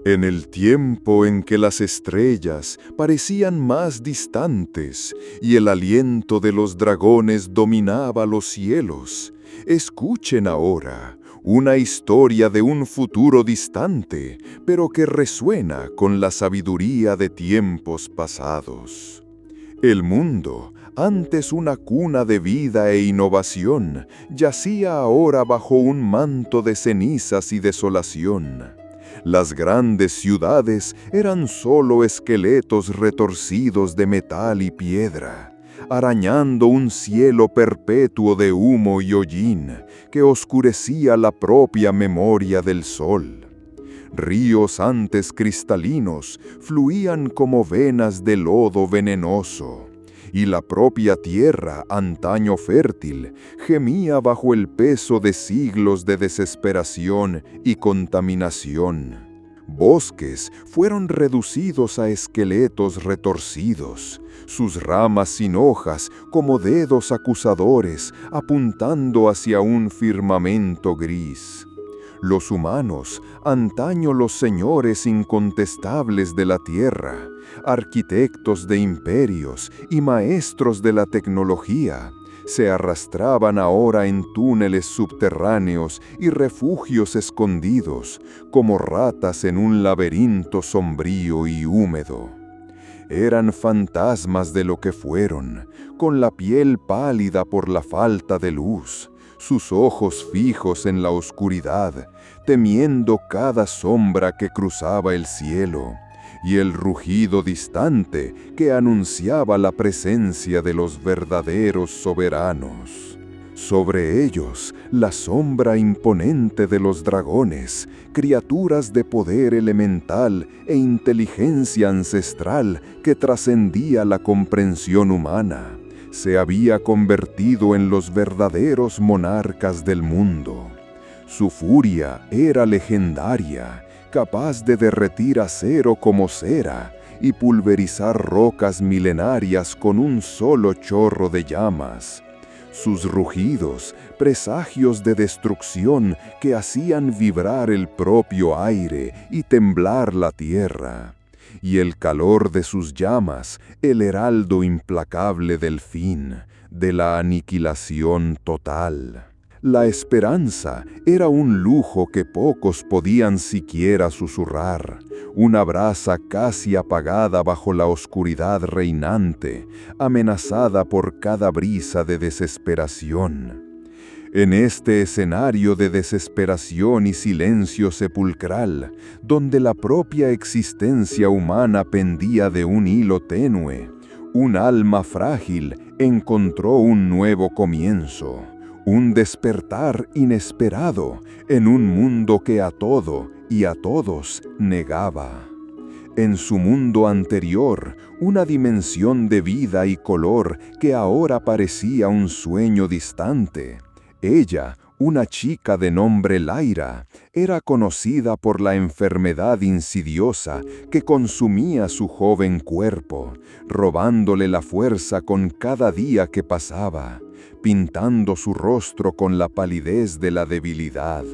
En el tiempo en que las estrellas parecían más distantes y el aliento de los dragones dominaba los cielos, escuchen ahora una historia de un futuro distante, pero que resuena con la sabiduría de tiempos pasados. El mundo, antes una cuna de vida e innovación, yacía ahora bajo un manto de cenizas y desolación. Las grandes ciudades eran solo esqueletos retorcidos de metal y piedra, arañando un cielo perpetuo de humo y hollín que oscurecía la propia memoria del sol. Ríos antes cristalinos fluían como venas de lodo venenoso, y la propia tierra, antaño fértil, gemía bajo el peso de siglos de desesperación y contaminación. Bosques fueron reducidos a esqueletos retorcidos, sus ramas sin hojas como dedos acusadores apuntando hacia un firmamento gris. Los humanos, antaño los señores incontestables de la tierra, arquitectos de imperios y maestros de la tecnología, se arrastraban ahora en túneles subterráneos y refugios escondidos, como ratas en un laberinto sombrío y húmedo. Eran fantasmas de lo que fueron, con la piel pálida por la falta de luz, sus ojos fijos en la oscuridad, temiendo cada sombra que cruzaba el cielo, y el rugido distante que anunciaba la presencia de los verdaderos soberanos. Sobre ellos, la sombra imponente de los dragones, criaturas de poder elemental e inteligencia ancestral que trascendía la comprensión humana, se había convertido en los verdaderos monarcas del mundo. Su furia era legendaria, capaz de derretir acero como cera y pulverizar rocas milenarias con un solo chorro de llamas. Sus rugidos, presagios de destrucción que hacían vibrar el propio aire y temblar la tierra. Y el calor de sus llamas, el heraldo implacable del fin, de la aniquilación total. La esperanza era un lujo que pocos podían siquiera susurrar, una brasa casi apagada bajo la oscuridad reinante, amenazada por cada brisa de desesperación. En este escenario de desesperación y silencio sepulcral, donde la propia existencia humana pendía de un hilo tenue, un alma frágil encontró un nuevo comienzo, un despertar inesperado en un mundo que a todo y a todos negaba. En su mundo anterior, una dimensión de vida y color que ahora parecía un sueño distante. Ella, una chica de nombre Lyra, era conocida por la enfermedad insidiosa que consumía su joven cuerpo, robándole la fuerza con cada día que pasaba, pintando su rostro con la palidez de la debilidad.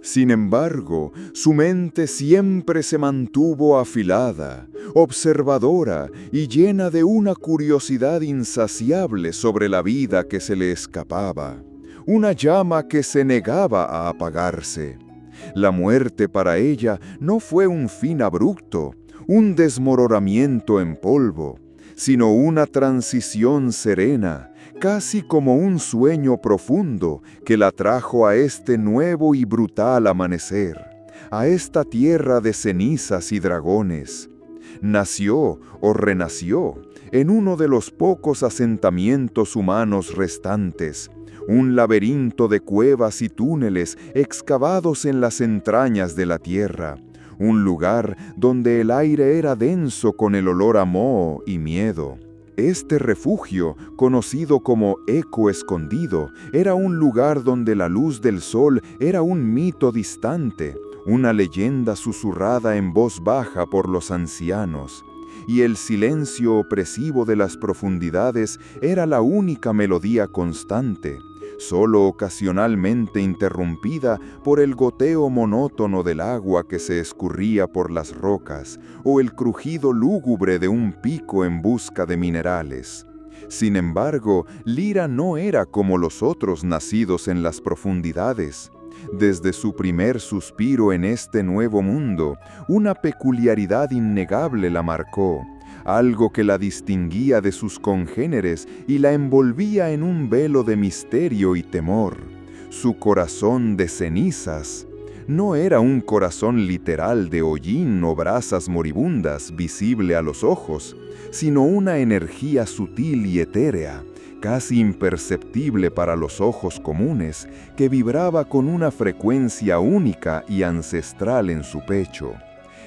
Sin embargo, su mente siempre se mantuvo afilada, observadora y llena de una curiosidad insaciable sobre la vida que se le escapaba. Una llama que se negaba a apagarse. La muerte para ella no fue un fin abrupto, un desmoronamiento en polvo, sino una transición serena, casi como un sueño profundo que la trajo a este nuevo y brutal amanecer, a esta tierra de cenizas y dragones. Nació o renació en uno de los pocos asentamientos humanos restantes, un laberinto de cuevas y túneles excavados en las entrañas de la tierra, un lugar donde el aire era denso con el olor a moho y miedo. Este refugio, conocido como Eco Escondido, era un lugar donde la luz del sol era un mito distante, una leyenda susurrada en voz baja por los ancianos, y el silencio opresivo de las profundidades era la única melodía constante, solo ocasionalmente interrumpida por el goteo monótono del agua que se escurría por las rocas o el crujido lúgubre de un pico en busca de minerales. Sin embargo, Lyra no era como los otros nacidos en las profundidades. Desde su primer suspiro en este nuevo mundo, una peculiaridad innegable la marcó, algo que la distinguía de sus congéneres y la envolvía en un velo de misterio y temor. Su corazón de cenizas no era un corazón literal de hollín o brasas moribundas visible a los ojos, sino una energía sutil y etérea, casi imperceptible para los ojos comunes, que vibraba con una frecuencia única y ancestral en su pecho.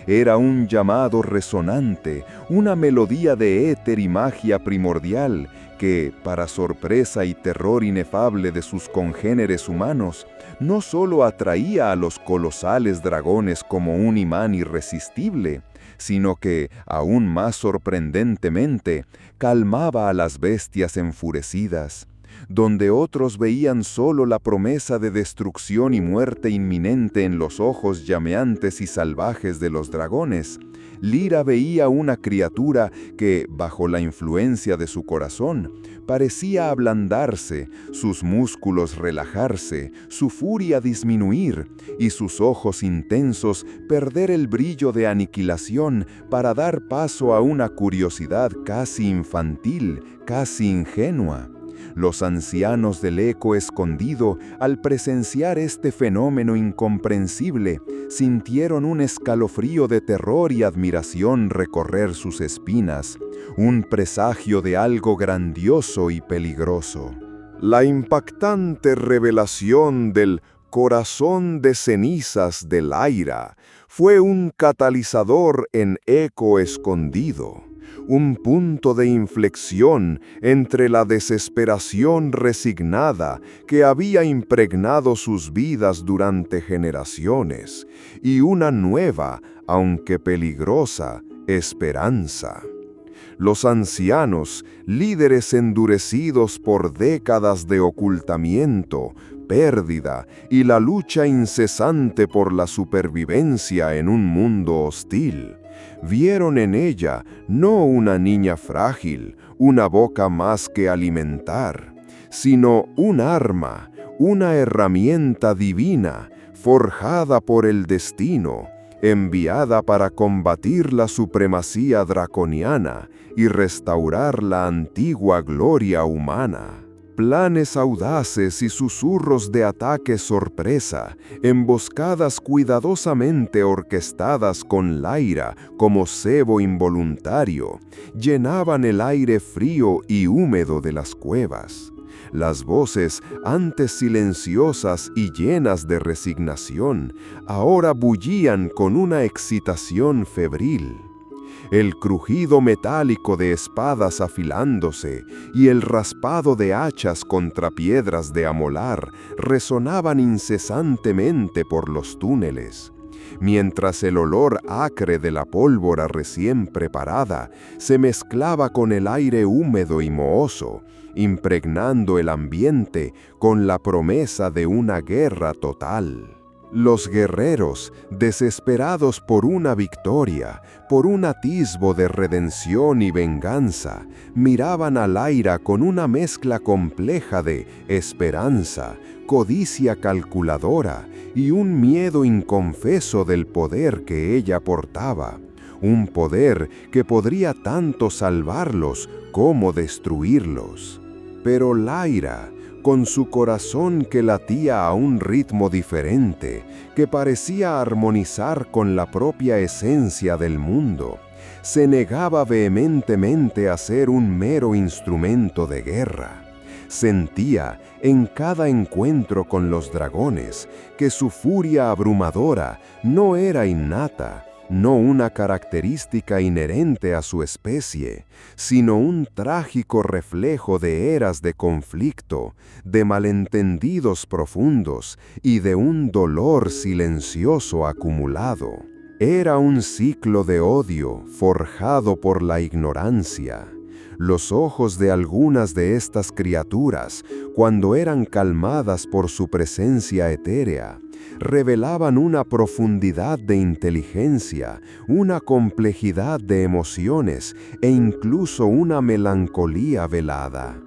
Era un llamado resonante, una melodía de éter y magia primordial que, para sorpresa y terror inefable de sus congéneres humanos, no solo atraía a los colosales dragones como un imán irresistible, sino que, aún más sorprendentemente, calmaba a las bestias enfurecidas. Donde otros veían solo la promesa de destrucción y muerte inminente en los ojos llameantes y salvajes de los dragones, Lyra veía una criatura que, bajo la influencia de su corazón, parecía ablandarse, sus músculos relajarse, su furia disminuir y sus ojos intensos perder el brillo de aniquilación para dar paso a una curiosidad casi infantil, casi ingenua. Los ancianos del Eco Escondido, al presenciar este fenómeno incomprensible, sintieron un escalofrío de terror y admiración recorrer sus espinas, un presagio de algo grandioso y peligroso. La impactante revelación del corazón de cenizas de Lyra fue un catalizador en Eco Escondido. Un punto de inflexión entre la desesperación resignada que había impregnado sus vidas durante generaciones y una nueva, aunque peligrosa, esperanza. Los ancianos, líderes endurecidos por décadas de ocultamiento, pérdida y la lucha incesante por la supervivencia en un mundo hostil, vieron en ella no una niña frágil, una boca más que alimentar, sino un arma, una herramienta divina, forjada por el destino, enviada para combatir la supremacía draconiana y restaurar la antigua gloria humana. Planes audaces y susurros de ataque sorpresa, emboscadas cuidadosamente orquestadas con Lyra como cebo involuntario, llenaban el aire frío y húmedo de las cuevas. Las voces, antes silenciosas y llenas de resignación, ahora bullían con una excitación febril. El crujido metálico de espadas afilándose y el raspado de hachas contra piedras de amolar resonaban incesantemente por los túneles, mientras el olor acre de la pólvora recién preparada se mezclaba con el aire húmedo y mohoso, impregnando el ambiente con la promesa de una guerra total. Los guerreros, desesperados por una victoria, por un atisbo de redención y venganza, miraban a Lyra con una mezcla compleja de esperanza, codicia calculadora y un miedo inconfeso del poder que ella portaba, un poder que podría tanto salvarlos como destruirlos. Pero Lyra, con su corazón que latía a un ritmo diferente, que parecía armonizar con la propia esencia del mundo, se negaba vehementemente a ser un mero instrumento de guerra. Sentía, en cada encuentro con los dragones, que su furia abrumadora no era innata, no una característica inherente a su especie, sino un trágico reflejo de eras de conflicto, de malentendidos profundos y de un dolor silencioso acumulado. Era un ciclo de odio forjado por la ignorancia. Los ojos de algunas de estas criaturas, cuando eran calmadas por su presencia etérea, revelaban una profundidad de inteligencia, una complejidad de emociones e incluso una melancolía velada,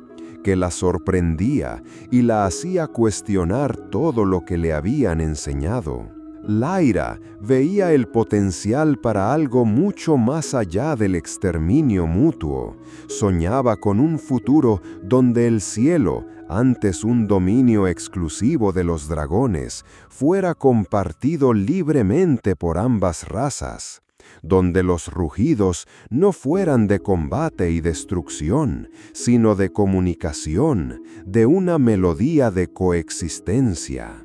que la sorprendía y la hacía cuestionar todo lo que le habían enseñado. Lyra veía el potencial para algo mucho más allá del exterminio mutuo. Soñaba con un futuro donde el cielo, antes un dominio exclusivo de los dragones, fuera compartido libremente por ambas razas, donde los rugidos no fueran de combate y destrucción, sino de comunicación, de una melodía de coexistencia.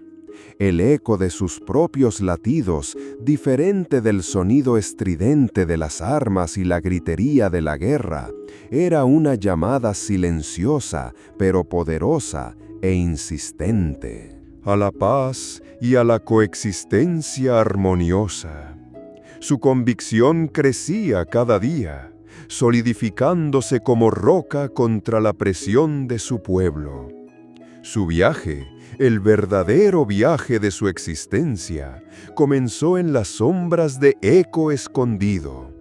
El eco de sus propios latidos, diferente del sonido estridente de las armas y la gritería de la guerra, era una llamada silenciosa, pero poderosa e insistente. A la paz y a la coexistencia armoniosa. Su convicción crecía cada día, solidificándose como roca contra la presión de su pueblo. Su viaje, el verdadero viaje de su existencia, comenzó en las sombras de Eco Escondido,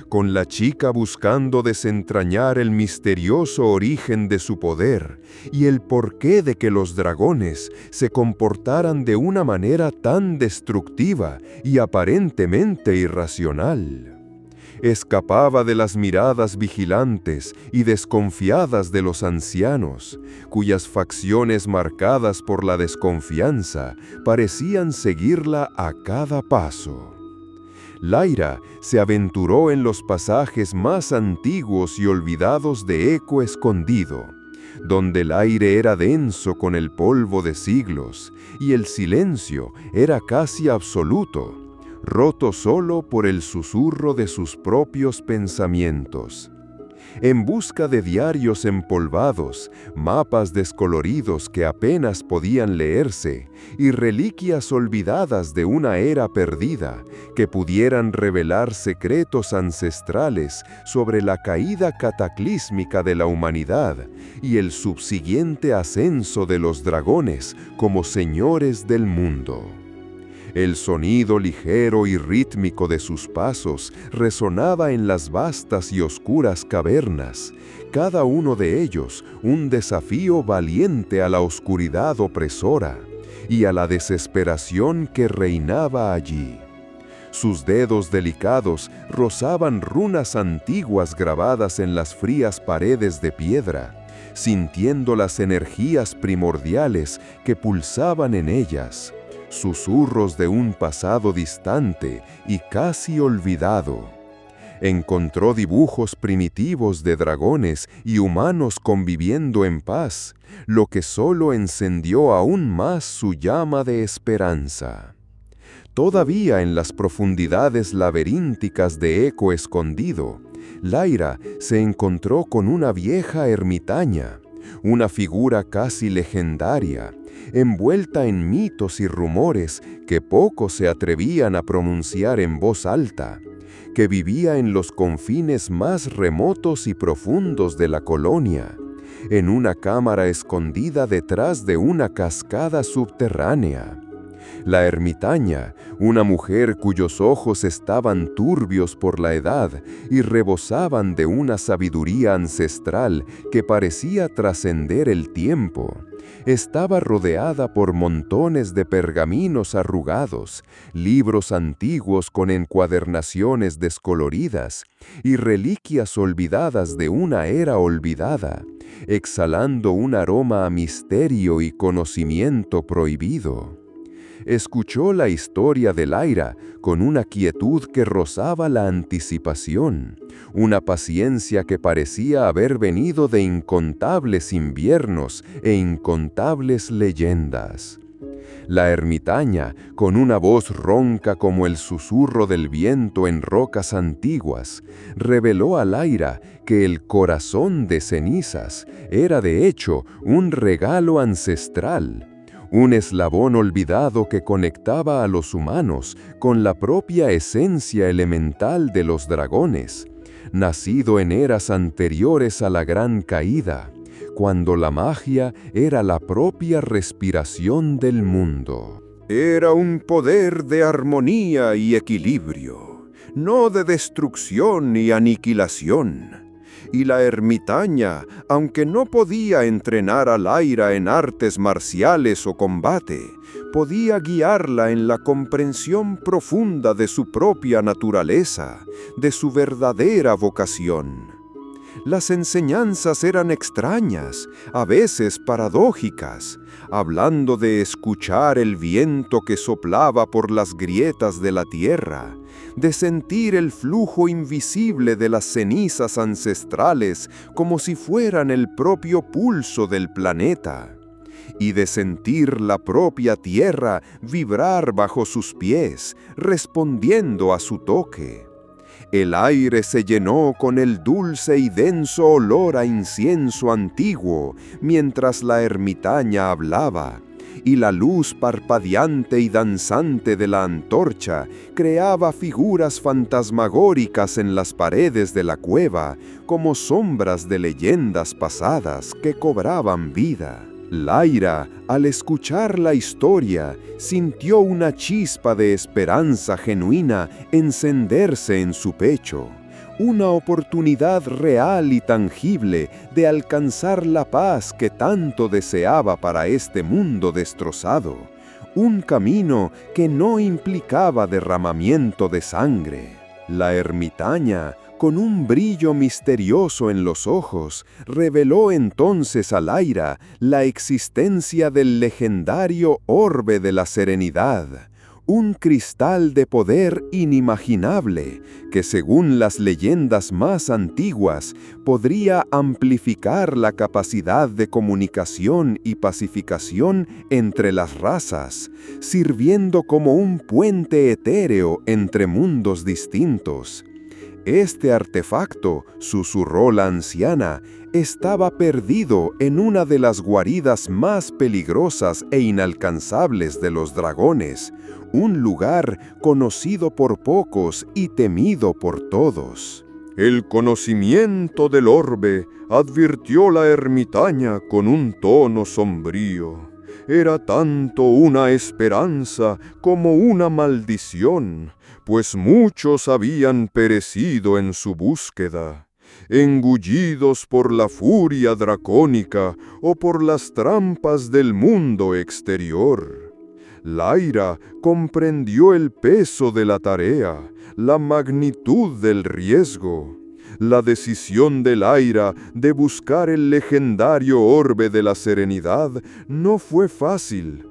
con la chica buscando desentrañar el misterioso origen de su poder y el porqué de que los dragones se comportaran de una manera tan destructiva y aparentemente irracional. Escapaba de las miradas vigilantes y desconfiadas de los ancianos, cuyas facciones marcadas por la desconfianza parecían seguirla a cada paso. Lyra se aventuró en los pasajes más antiguos y olvidados de Eco Escondido, donde el aire era denso con el polvo de siglos y el silencio era casi absoluto, roto solo por el susurro de sus propios pensamientos. En busca de diarios empolvados, mapas descoloridos que apenas podían leerse y reliquias olvidadas de una era perdida que pudieran revelar secretos ancestrales sobre la caída cataclísmica de la humanidad y el subsiguiente ascenso de los dragones como señores del mundo. El sonido ligero y rítmico de sus pasos resonaba en las vastas y oscuras cavernas, cada uno de ellos un desafío valiente a la oscuridad opresora y a la desesperación que reinaba allí. Sus dedos delicados rozaban runas antiguas grabadas en las frías paredes de piedra, sintiendo las energías primordiales que pulsaban en ellas, susurros de un pasado distante y casi olvidado. Encontró dibujos primitivos de dragones y humanos conviviendo en paz, lo que solo encendió aún más su llama de esperanza. Todavía en las profundidades laberínticas de Eco Escondido, Lyra se encontró con una vieja ermitaña, una figura casi legendaria, envuelta en mitos y rumores que pocos se atrevían a pronunciar en voz alta, que vivía en los confines más remotos y profundos de la colonia, en una cámara escondida detrás de una cascada subterránea. La ermitaña, una mujer cuyos ojos estaban turbios por la edad y rebosaban de una sabiduría ancestral que parecía trascender el tiempo, estaba rodeada por montones de pergaminos arrugados, libros antiguos con encuadernaciones descoloridas y reliquias olvidadas de una era olvidada, exhalando un aroma a misterio y conocimiento prohibido. Escuchó la historia de Lyra con una quietud que rozaba la anticipación, una paciencia que parecía haber venido de incontables inviernos e incontables leyendas. La ermitaña, con una voz ronca como el susurro del viento en rocas antiguas, reveló a Lyra que el corazón de cenizas era de hecho un regalo ancestral, un eslabón olvidado que conectaba a los humanos con la propia esencia elemental de los dragones, nacido en eras anteriores a la gran caída, cuando la magia era la propia respiración del mundo. Era un poder de armonía y equilibrio, no de destrucción y aniquilación. Y la ermitaña, aunque no podía entrenar a Lyra en artes marciales o combate, podía guiarla en la comprensión profunda de su propia naturaleza, de su verdadera vocación. Las enseñanzas eran extrañas, a veces paradójicas, hablando de escuchar el viento que soplaba por las grietas de la tierra, de sentir el flujo invisible de las cenizas ancestrales como si fueran el propio pulso del planeta, y de sentir la propia tierra vibrar bajo sus pies, respondiendo a su toque. El aire se llenó con el dulce y denso olor a incienso antiguo mientras la ermitaña hablaba, y la luz parpadeante y danzante de la antorcha creaba figuras fantasmagóricas en las paredes de la cueva, como sombras de leyendas pasadas que cobraban vida. Lyra, al escuchar la historia, sintió una chispa de esperanza genuina encenderse en su pecho, una oportunidad real y tangible de alcanzar la paz que tanto deseaba para este mundo destrozado, un camino que no implicaba derramamiento de sangre. La ermitaña, con un brillo misterioso en los ojos, reveló entonces a Lyra la existencia del legendario Orbe de la Serenidad, un cristal de poder inimaginable que, según las leyendas más antiguas, podría amplificar la capacidad de comunicación y pacificación entre las razas, sirviendo como un puente etéreo entre mundos distintos. Este artefacto, susurró la anciana, estaba perdido en una de las guaridas más peligrosas e inalcanzables de los dragones, un lugar conocido por pocos y temido por todos. El conocimiento del orbe, advirtió la ermitaña con un tono sombrío, era tanto una esperanza como una maldición, pues muchos habían perecido en su búsqueda, engullidos por la furia dracónica o por las trampas del mundo exterior. Lyra comprendió el peso de la tarea, la magnitud del riesgo. La decisión de Lyra de buscar el legendario Orbe de la Serenidad no fue fácil.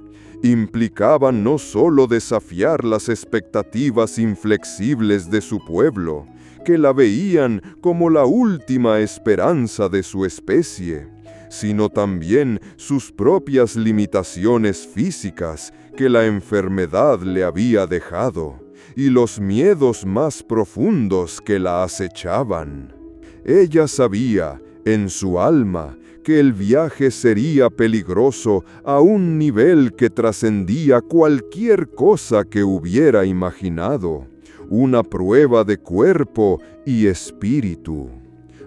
Implicaba no solo desafiar las expectativas inflexibles de su pueblo, que la veían como la última esperanza de su especie, sino también sus propias limitaciones físicas que la enfermedad le había dejado, y los miedos más profundos que la acechaban. Ella sabía, en su alma, que el viaje sería peligroso a un nivel que trascendía cualquier cosa que hubiera imaginado, una prueba de cuerpo y espíritu.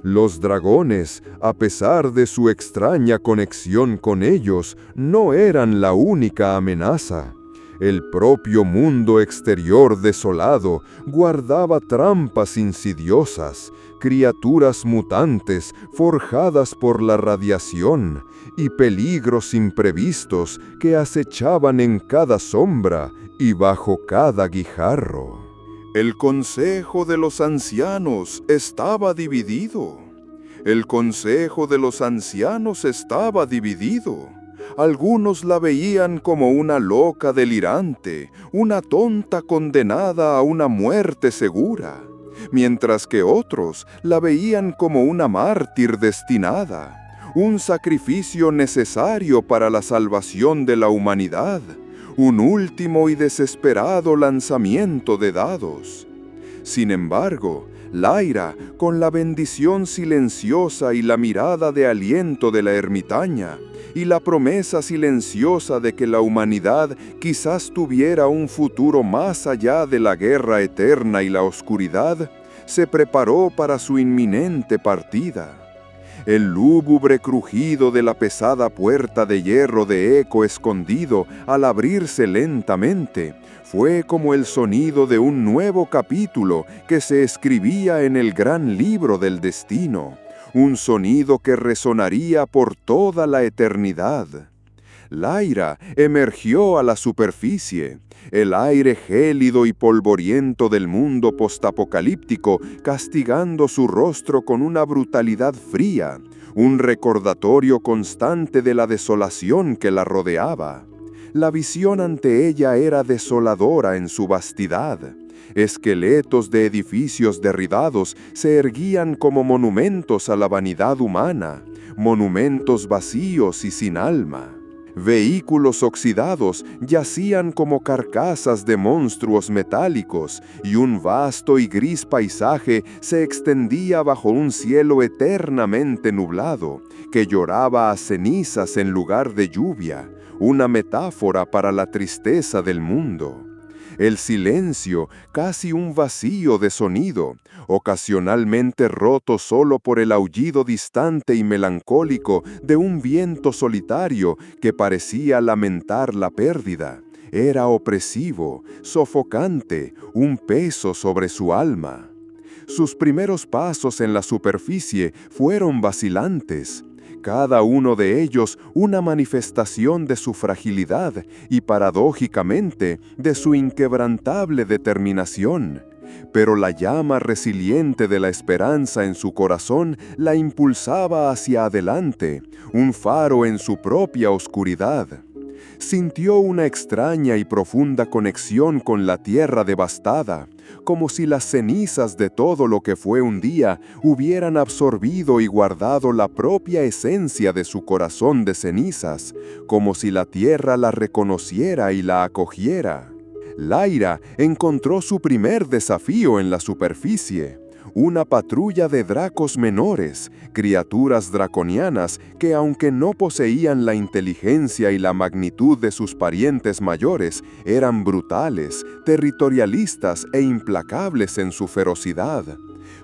Los dragones, a pesar de su extraña conexión con ellos, no eran la única amenaza. El propio mundo exterior desolado guardaba trampas insidiosas, criaturas mutantes forjadas por la radiación y peligros imprevistos que acechaban en cada sombra y bajo cada guijarro. El consejo de los ancianos estaba dividido. El consejo de los ancianos estaba dividido. Algunos la veían como una loca delirante, una tonta condenada a una muerte segura, mientras que otros la veían como una mártir destinada, un sacrificio necesario para la salvación de la humanidad, un último y desesperado lanzamiento de dados. Sin embargo, Lyra, con la bendición silenciosa y la mirada de aliento de la ermitaña, y la promesa silenciosa de que la humanidad quizás tuviera un futuro más allá de la guerra eterna y la oscuridad, se preparó para su inminente partida. El lúgubre crujido de la pesada puerta de hierro de eco escondido al abrirse lentamente fue como el sonido de un nuevo capítulo que se escribía en el gran libro del destino, un sonido que resonaría por toda la eternidad. Lyra emergió a la superficie, el aire gélido y polvoriento del mundo postapocalíptico castigando su rostro con una brutalidad fría, un recordatorio constante de la desolación que la rodeaba. La visión ante ella era desoladora en su vastidad. Esqueletos de edificios derribados se erguían como monumentos a la vanidad humana, monumentos vacíos y sin alma. Vehículos oxidados yacían como carcasas de monstruos metálicos, y un vasto y gris paisaje se extendía bajo un cielo eternamente nublado, que lloraba a cenizas en lugar de lluvia, una metáfora para la tristeza del mundo. El silencio, casi un vacío de sonido, ocasionalmente roto solo por el aullido distante y melancólico de un viento solitario que parecía lamentar la pérdida, era opresivo, sofocante, un peso sobre su alma. Sus primeros pasos en la superficie fueron vacilantes, cada uno de ellos una manifestación de su fragilidad y, paradójicamente, de su inquebrantable determinación. Pero la llama resiliente de la esperanza en su corazón la impulsaba hacia adelante, un faro en su propia oscuridad. Sintió una extraña y profunda conexión con la tierra devastada, como si las cenizas de todo lo que fue un día hubieran absorbido y guardado la propia esencia de su corazón de cenizas, como si la tierra la reconociera y la acogiera. Lyra encontró su primer desafío en la superficie, una patrulla de dracos menores, criaturas draconianas que, aunque no poseían la inteligencia y la magnitud de sus parientes mayores, eran brutales, territorialistas e implacables en su ferocidad.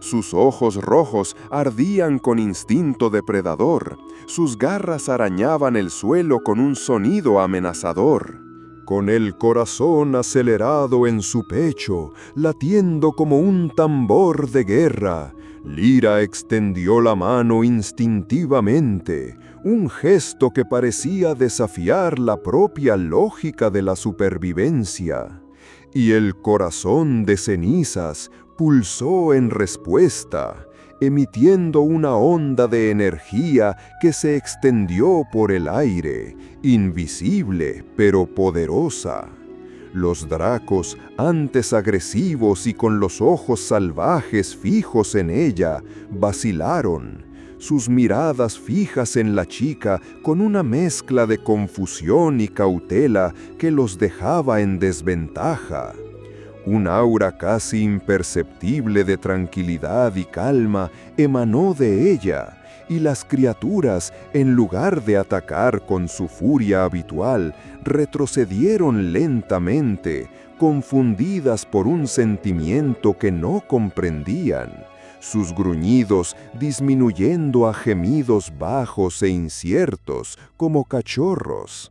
Sus ojos rojos ardían con instinto depredador, sus garras arañaban el suelo con un sonido amenazador. Con el corazón acelerado en su pecho, latiendo como un tambor de guerra, Lyra extendió la mano instintivamente, un gesto que parecía desafiar la propia lógica de la supervivencia. Y el corazón de cenizas pulsó en respuesta, emitiendo una onda de energía que se extendió por el aire, invisible pero poderosa. Los dracos, antes agresivos y con los ojos salvajes fijos en ella, vacilaron, sus miradas fijas en la chica con una mezcla de confusión y cautela que los dejaba en desventaja. Un aura casi imperceptible de tranquilidad y calma emanó de ella, y las criaturas, en lugar de atacar con su furia habitual, retrocedieron lentamente, confundidas por un sentimiento que no comprendían, sus gruñidos disminuyendo a gemidos bajos e inciertos como cachorros.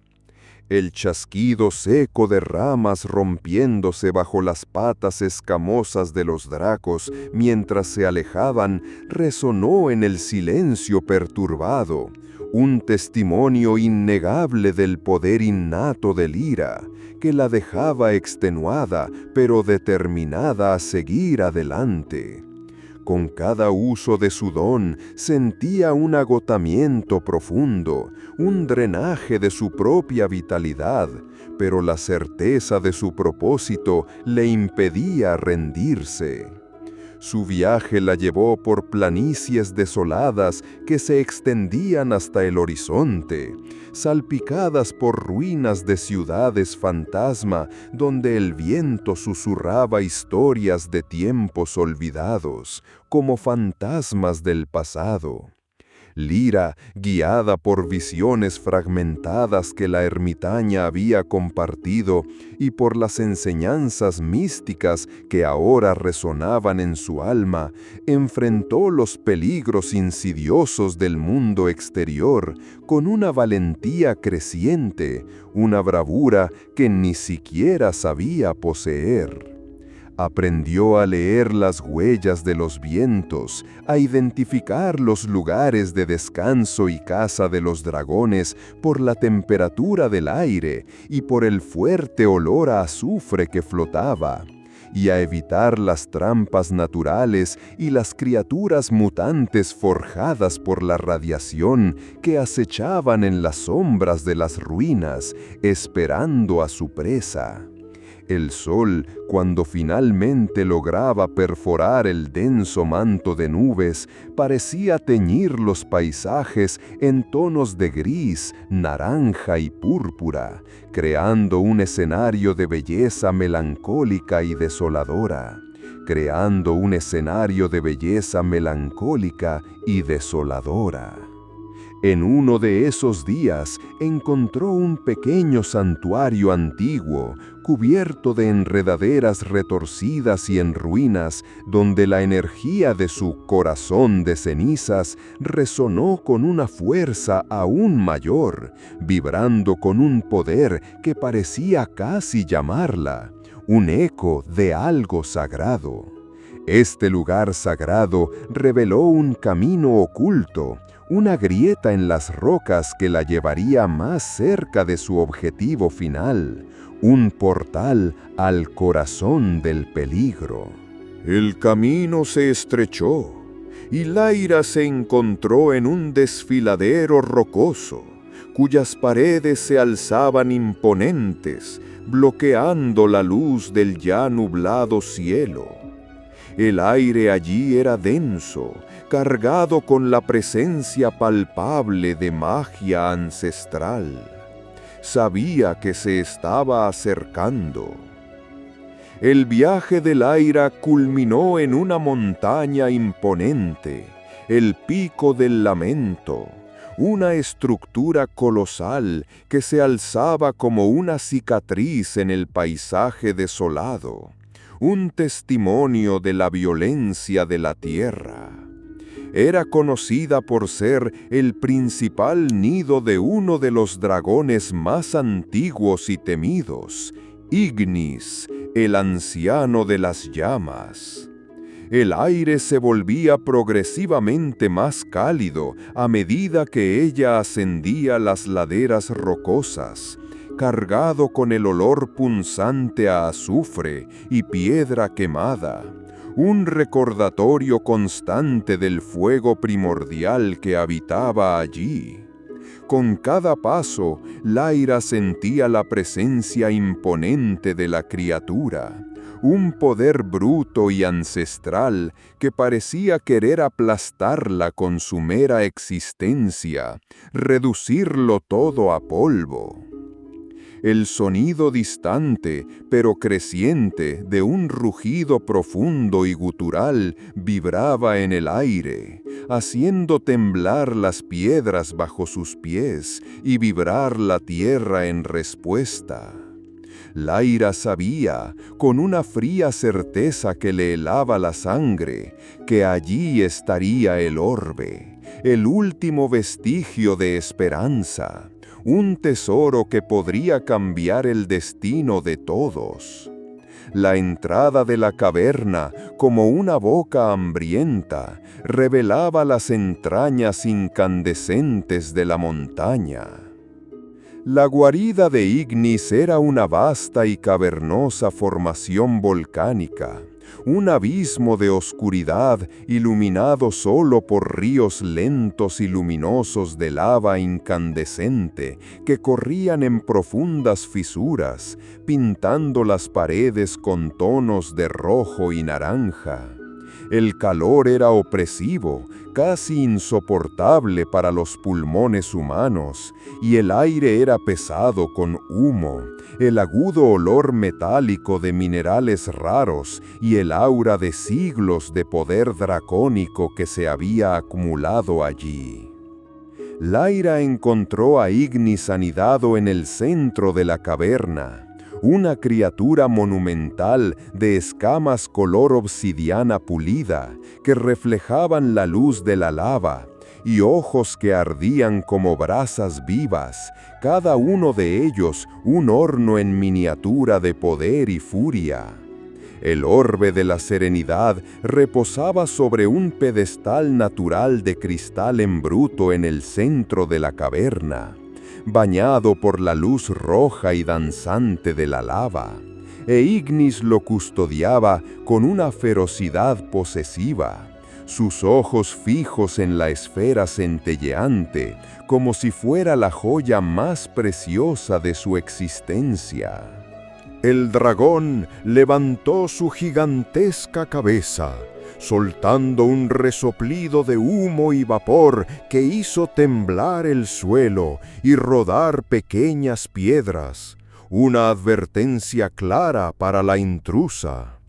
El chasquido seco de ramas rompiéndose bajo las patas escamosas de los dracos mientras se alejaban resonó en el silencio perturbado, un testimonio innegable del poder innato de Lyra, que la dejaba extenuada pero determinada a seguir adelante. Con cada uso de su don sentía un agotamiento profundo, un drenaje de su propia vitalidad, pero la certeza de su propósito le impedía rendirse. Su viaje la llevó por planicies desoladas que se extendían hasta el horizonte, salpicadas por ruinas de ciudades fantasma donde el viento susurraba historias de tiempos olvidados, como fantasmas del pasado. Lira, guiada por visiones fragmentadas que la ermitaña había compartido y por las enseñanzas místicas que ahora resonaban en su alma, enfrentó los peligros insidiosos del mundo exterior con una valentía creciente, una bravura que ni siquiera sabía poseer. Aprendió a leer las huellas de los vientos, a identificar los lugares de descanso y caza de los dragones por la temperatura del aire y por el fuerte olor a azufre que flotaba, y a evitar las trampas naturales y las criaturas mutantes forjadas por la radiación que acechaban en las sombras de las ruinas, esperando a su presa. El sol, cuando finalmente lograba perforar el denso manto de nubes, parecía teñir los paisajes en tonos de gris, naranja y púrpura, creando un escenario de belleza melancólica y desoladora. En uno de esos días encontró un pequeño santuario antiguo, cubierto de enredaderas retorcidas y en ruinas, donde la energía de su corazón de cenizas resonó con una fuerza aún mayor, vibrando con un poder que parecía casi llamarla, un eco de algo sagrado. Este lugar sagrado reveló un camino oculto, una grieta en las rocas que la llevaría más cerca de su objetivo final, un portal al corazón del peligro. El camino se estrechó y Laira se encontró en un desfiladero rocoso, cuyas paredes se alzaban imponentes, bloqueando la luz del ya nublado cielo. El aire allí era denso, cargado con la presencia palpable de magia ancestral. Sabía que se estaba acercando. El viaje de Laira culminó en una montaña imponente, el Pico del Lamento, una estructura colosal que se alzaba como una cicatriz en el paisaje desolado, un testimonio de la violencia de la tierra. Era conocida por ser el principal nido de uno de los dragones más antiguos y temidos, Ignis, el anciano de las llamas. El aire se volvía progresivamente más cálido a medida que ella ascendía las laderas rocosas, cargado con el olor punzante a azufre y piedra quemada, un recordatorio constante del fuego primordial que habitaba allí. Con cada paso, Laira sentía la presencia imponente de la criatura, un poder bruto y ancestral que parecía querer aplastarla con su mera existencia, reducirlo todo a polvo. El sonido distante, pero creciente, de un rugido profundo y gutural vibraba en el aire, haciendo temblar las piedras bajo sus pies y vibrar la tierra en respuesta. Laira sabía, con una fría certeza que le helaba la sangre, que allí estaría el orbe, el último vestigio de esperanza, un tesoro que podría cambiar el destino de todos. La entrada de la caverna, como una boca hambrienta, revelaba las entrañas incandescentes de la montaña. La guarida de Ignis era una vasta y cavernosa formación volcánica, un abismo de oscuridad iluminado solo por ríos lentos y luminosos de lava incandescente que corrían en profundas fisuras, pintando las paredes con tonos de rojo y naranja. El calor era opresivo, casi insoportable para los pulmones humanos, y el aire era pesado con humo, el agudo olor metálico de minerales raros y el aura de siglos de poder dracónico que se había acumulado allí. Lyra encontró a Ignis anidado en el centro de la caverna, una criatura monumental de escamas color obsidiana pulida que reflejaban la luz de la lava y ojos que ardían como brasas vivas, cada uno de ellos un horno en miniatura de poder y furia. El orbe de la serenidad reposaba sobre un pedestal natural de cristal en bruto en el centro de la caverna, bañado por la luz roja y danzante de la lava, e Ignis lo custodiaba con una ferocidad posesiva, sus ojos fijos en la esfera centelleante, como si fuera la joya más preciosa de su existencia. El dragón levantó su gigantesca cabeza, soltando un resoplido de humo y vapor que hizo temblar el suelo y rodar pequeñas piedras, una advertencia clara para la intrusa.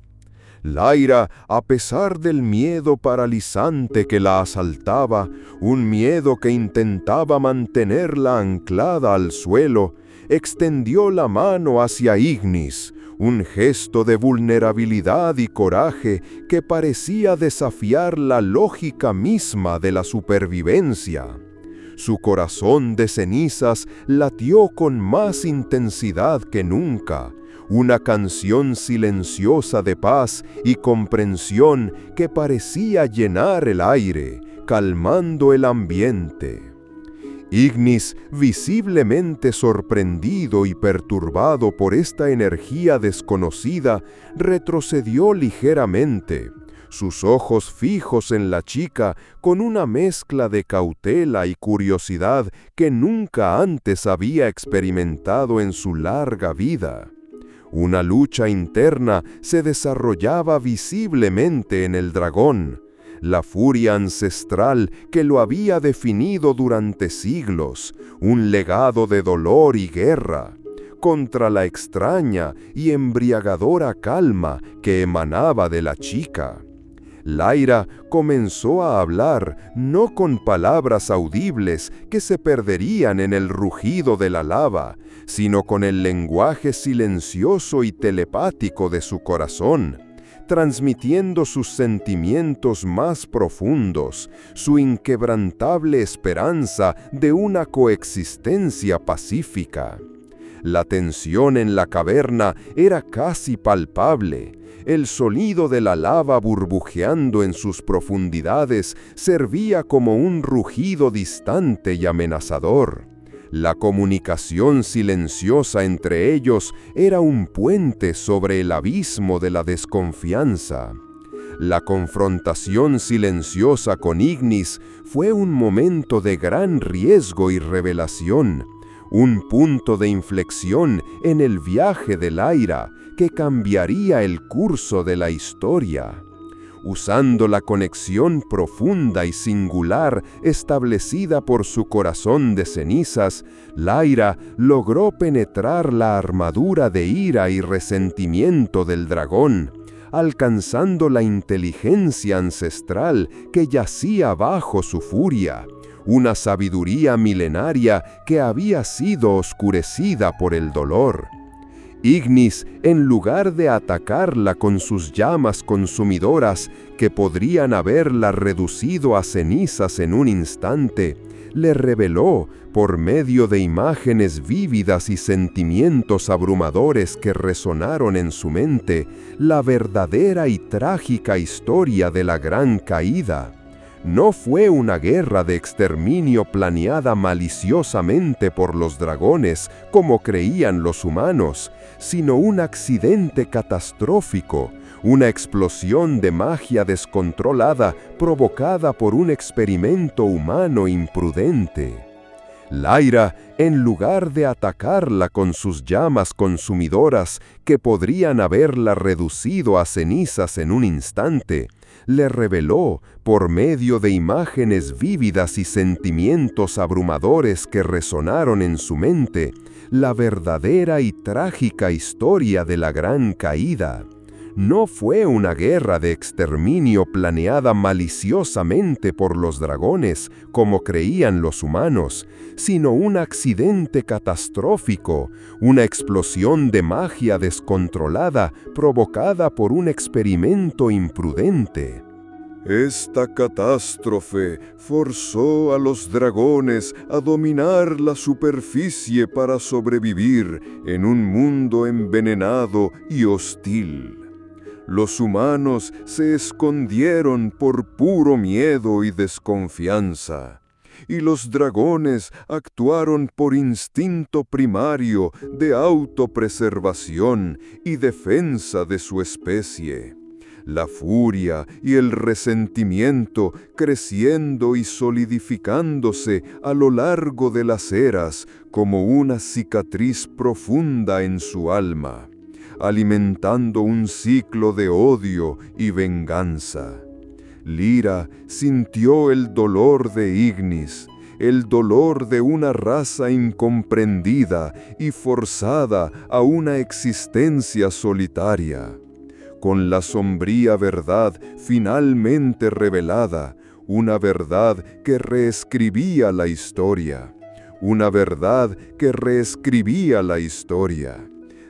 Lyra, a pesar del miedo paralizante que la asaltaba, un miedo que intentaba mantenerla anclada al suelo, extendió la mano hacia Ignis, un gesto de vulnerabilidad y coraje que parecía desafiar la lógica misma de la supervivencia. Su corazón de cenizas latió con más intensidad que nunca, una canción silenciosa de paz y comprensión que parecía llenar el aire, calmando el ambiente. Ignis, visiblemente sorprendido y perturbado por esta energía desconocida, retrocedió ligeramente, sus ojos fijos en la chica con una mezcla de cautela y curiosidad que nunca antes había experimentado en su larga vida. Una lucha interna se desarrollaba visiblemente en el dragón, la furia ancestral que lo había definido durante siglos, un legado de dolor y guerra, contra la extraña y embriagadora calma que emanaba de la chica. Lyra comenzó a hablar no con palabras audibles que se perderían en el rugido de la lava, sino con el lenguaje silencioso y telepático de su corazón, transmitiendo sus sentimientos más profundos, su inquebrantable esperanza de una coexistencia pacífica. La tensión en la caverna era casi palpable. El sonido de la lava burbujeando en sus profundidades servía como un rugido distante y amenazador. La comunicación silenciosa entre ellos era un puente sobre el abismo de la desconfianza. La confrontación silenciosa con Ignis fue un momento de gran riesgo y revelación, un punto de inflexión en el viaje de Lyra que cambiaría el curso de la historia. Usando la conexión profunda y singular establecida por su corazón de cenizas, Lyra logró penetrar la armadura de ira y resentimiento del dragón, alcanzando la inteligencia ancestral que yacía bajo su furia, una sabiduría milenaria que había sido oscurecida por el dolor. Ignis, en lugar de atacarla con sus llamas consumidoras que podrían haberla reducido a cenizas en un instante, le reveló, por medio de imágenes vívidas y sentimientos abrumadores que resonaron en su mente, la verdadera y trágica historia de la Gran Caída. No fue una guerra de exterminio planeada maliciosamente por los dragones, como creían los humanos, sino un accidente catastrófico, una explosión de magia descontrolada provocada por un experimento humano imprudente. Lyra, en lugar de atacarla con sus llamas consumidoras que podrían haberla reducido a cenizas en un instante, le reveló, por medio de imágenes vívidas y sentimientos abrumadores que resonaron en su mente, la verdadera y trágica historia de la Gran Caída. no fue una guerra de exterminio planeada maliciosamente por los dragones, como creían los humanos, sino un accidente catastrófico, una explosión de magia descontrolada provocada por un experimento imprudente. Esta catástrofe forzó a los dragones a dominar la superficie para sobrevivir en un mundo envenenado y hostil. Los humanos se escondieron por puro miedo y desconfianza, y los dragones actuaron por instinto primario de autopreservación y defensa de su especie. La furia y el resentimiento creciendo y solidificándose a lo largo de las eras como una cicatriz profunda en su alma, alimentando un ciclo de odio y venganza. Lyra sintió el dolor de Ignis, el dolor de una raza incomprendida y forzada a una existencia solitaria. Con la sombría verdad finalmente revelada, una verdad que reescribía la historia. Una verdad que reescribía la historia.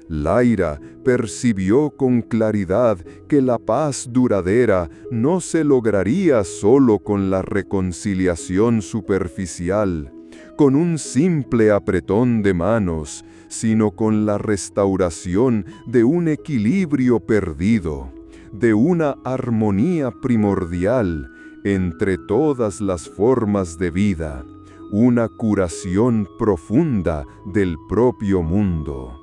Lyra percibió con claridad que la paz duradera no se lograría solo con la reconciliación superficial, con un simple apretón de manos, sino con la restauración de un equilibrio perdido, de una armonía primordial entre todas las formas de vida, una curación profunda del propio mundo.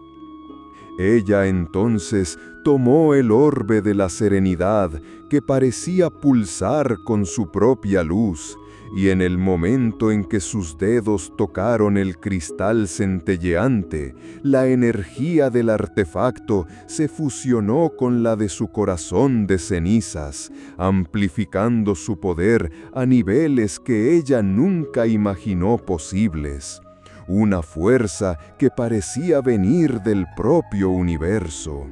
Ella entonces tomó el orbe de la serenidad que parecía pulsar con su propia luz, y en el momento en que sus dedos tocaron el cristal centelleante, la energía del artefacto se fusionó con la de su corazón de cenizas, amplificando su poder a niveles que ella nunca imaginó posibles. Una fuerza que parecía venir del propio universo.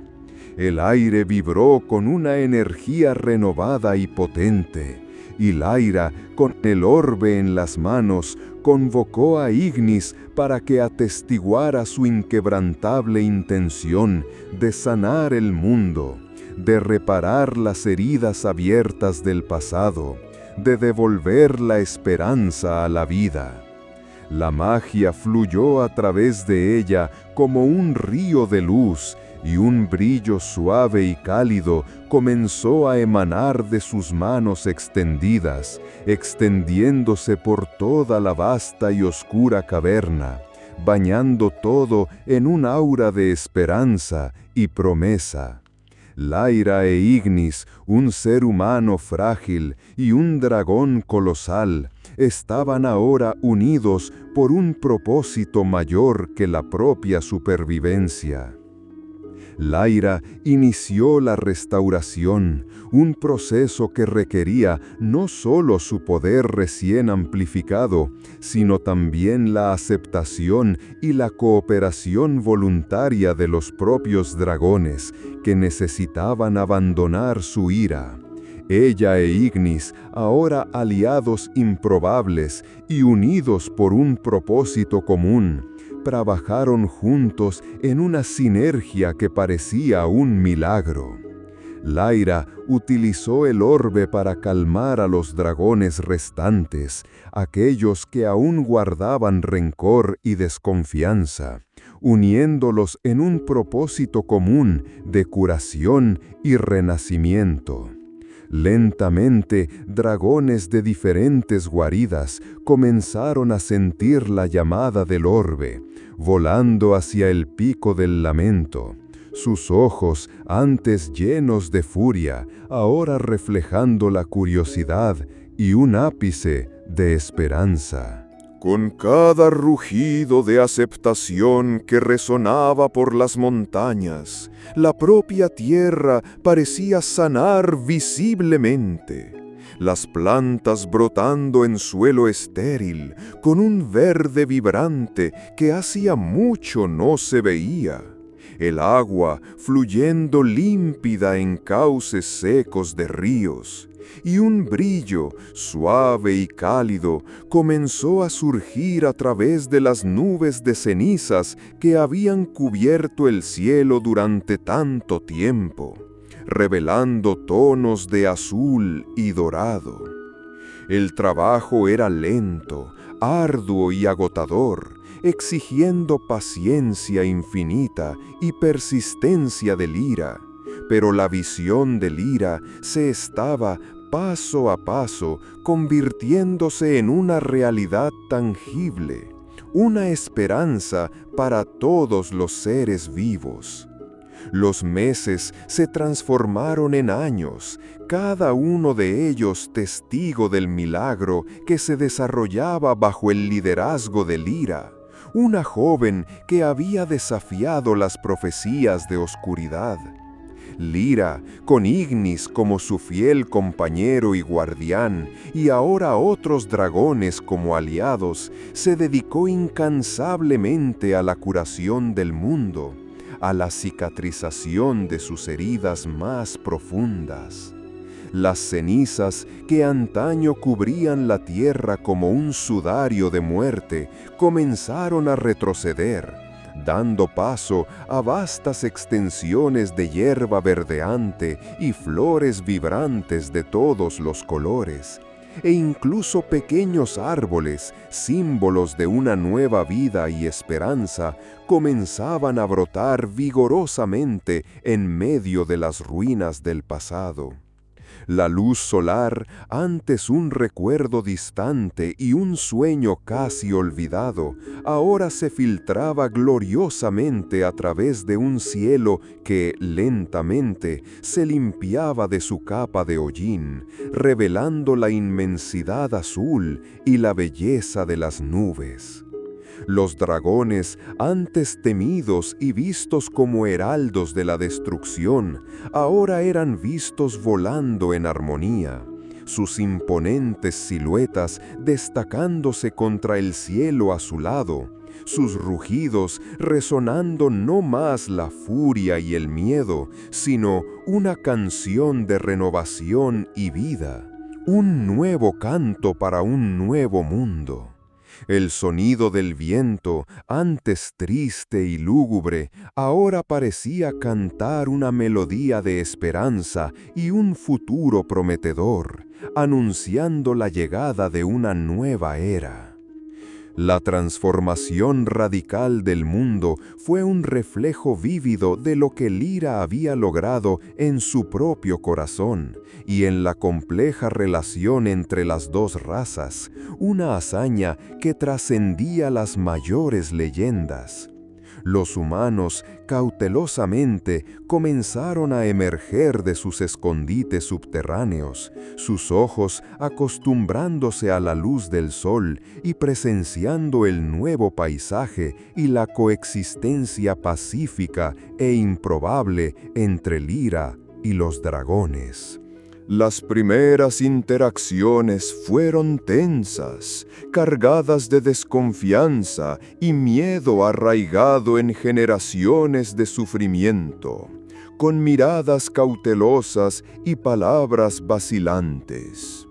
El aire vibró con una energía renovada y potente, y Lyra, con el orbe en las manos, convocó a Ignis para que atestiguara su inquebrantable intención de sanar el mundo, de reparar las heridas abiertas del pasado, de devolver la esperanza a la vida. La magia fluyó a través de ella como un río de luz, y un brillo suave y cálido comenzó a emanar de sus manos extendidas, extendiéndose por toda la vasta y oscura caverna, bañando todo en un aura de esperanza y promesa. Lyra e Ignis, un ser humano frágil y un dragón colosal, estaban ahora unidos por un propósito mayor que la propia supervivencia. Lyra inició la restauración, un proceso que requería no solo su poder recién amplificado, sino también la aceptación y la cooperación voluntaria de los propios dragones, que necesitaban abandonar su ira. Ella e Ignis, ahora aliados improbables y unidos por un propósito común, trabajaron juntos en una sinergia que parecía un milagro. Lyra utilizó el orbe para calmar a los dragones restantes, aquellos que aún guardaban rencor y desconfianza, uniéndolos en un propósito común de curación y renacimiento. Lentamente, dragones de diferentes guaridas comenzaron a sentir la llamada del orbe, volando hacia el pico del lamento. Sus ojos, antes llenos de furia, ahora reflejando la curiosidad y un ápice de esperanza. Con cada rugido de aceptación que resonaba por las montañas, la propia tierra parecía sanar visiblemente. Las plantas brotando en suelo estéril, con un verde vibrante que hacía mucho no se veía. el agua fluyendo límpida en cauces secos de ríos, y un brillo suave y cálido comenzó a surgir a través de las nubes de cenizas que habían cubierto el cielo durante tanto tiempo, revelando tonos de azul y dorado. El trabajo era lento, arduo y agotador, exigiendo paciencia infinita y persistencia de Lira, pero la visión de Lira se estaba paso a paso convirtiéndose en una realidad tangible, una esperanza para todos los seres vivos. Los meses se transformaron en años, cada uno de ellos testigo del milagro que se desarrollaba bajo el liderazgo de Lira, una joven que había desafiado las profecías de oscuridad. Lira, con Ignis como su fiel compañero y guardián, y ahora otros dragones como aliados, se dedicó incansablemente a la curación del mundo, a la cicatrización de sus heridas más profundas. Las cenizas que antaño cubrían la tierra como un sudario de muerte comenzaron a retroceder, dando paso a vastas extensiones de hierba verdeante y flores vibrantes de todos los colores, e incluso pequeños árboles, símbolos de una nueva vida y esperanza, comenzaban a brotar vigorosamente en medio de las ruinas del pasado. La luz solar, antes un recuerdo distante y un sueño casi olvidado, ahora se filtraba gloriosamente a través de un cielo que, lentamente, se limpiaba de su capa de hollín, revelando la inmensidad azul y la belleza de las nubes. Los dragones, antes temidos y vistos como heraldos de la destrucción, ahora eran vistos volando en armonía, sus imponentes siluetas destacándose contra el cielo azulado, sus rugidos resonando no más la furia y el miedo, sino una canción de renovación y vida, un nuevo canto para un nuevo mundo. El sonido del viento, antes triste y lúgubre, ahora parecía cantar una melodía de esperanza y un futuro prometedor, anunciando la llegada de una nueva era. La transformación radical del mundo fue un reflejo vívido de lo que Lira había logrado en su propio corazón y en la compleja relación entre las dos razas, una hazaña que trascendía las mayores leyendas. Los humanos, cautelosamente, comenzaron a emerger de sus escondites subterráneos, sus ojos acostumbrándose a la luz del sol y presenciando el nuevo paisaje y la coexistencia pacífica e improbable entre Lira y los dragones. Las primeras interacciones fueron tensas, cargadas de desconfianza y miedo arraigado en generaciones de sufrimiento, con miradas cautelosas y palabras vacilantes.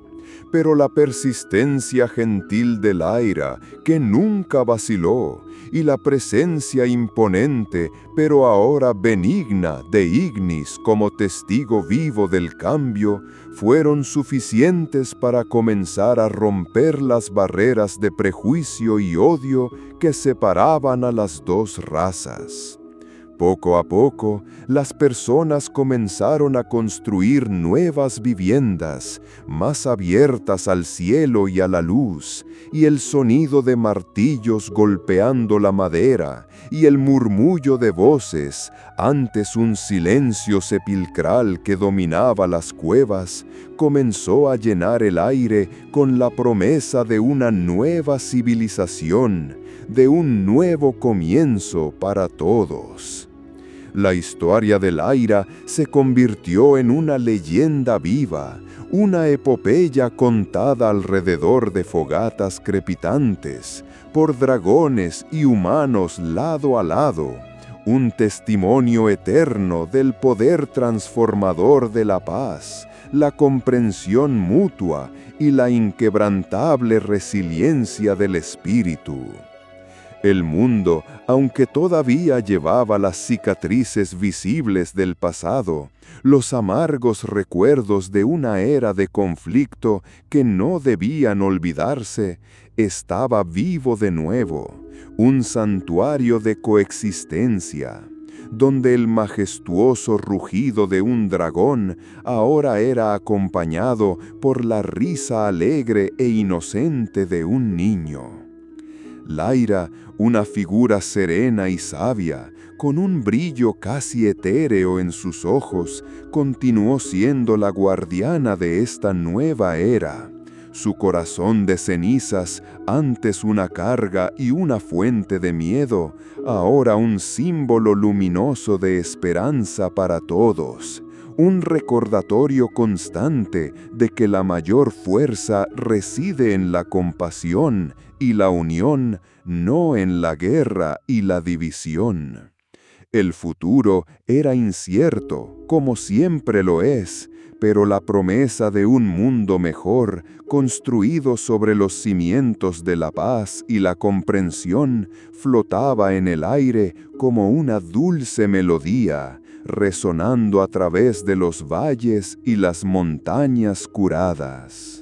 Pero la persistencia gentil de Lyra, que nunca vaciló, y la presencia imponente, pero ahora benigna, de Ignis como testigo vivo del cambio, fueron suficientes para comenzar a romper las barreras de prejuicio y odio que separaban a las dos razas. Poco a poco, las personas comenzaron a construir nuevas viviendas, más abiertas al cielo y a la luz, y el sonido de martillos golpeando la madera, y el murmullo de voces, antes un silencio sepulcral que dominaba las cuevas, comenzó a llenar el aire con la promesa de una nueva civilización, de un nuevo comienzo para todos. La historia de Lyra se convirtió en una leyenda viva, una epopeya contada alrededor de fogatas crepitantes, por dragones y humanos lado a lado, un testimonio eterno del poder transformador de la paz, la comprensión mutua y la inquebrantable resiliencia del espíritu. El mundo, aunque todavía llevaba las cicatrices visibles del pasado, los amargos recuerdos de una era de conflicto que no debían olvidarse, estaba vivo de nuevo, un santuario de coexistencia, donde el majestuoso rugido de un dragón ahora era acompañado por la risa alegre e inocente de un niño. Lyra, una figura serena y sabia, con un brillo casi etéreo en sus ojos, continuó siendo la guardiana de esta nueva era. Su corazón de cenizas, antes una carga y una fuente de miedo, ahora un símbolo luminoso de esperanza para todos. Un recordatorio constante de que la mayor fuerza reside en la compasión y la unión, no en la guerra y la división. El futuro era incierto, como siempre lo es, pero la promesa de un mundo mejor, construido sobre los cimientos de la paz y la comprensión, flotaba en el aire como una dulce melodía, resonando a través de los valles y las montañas curadas.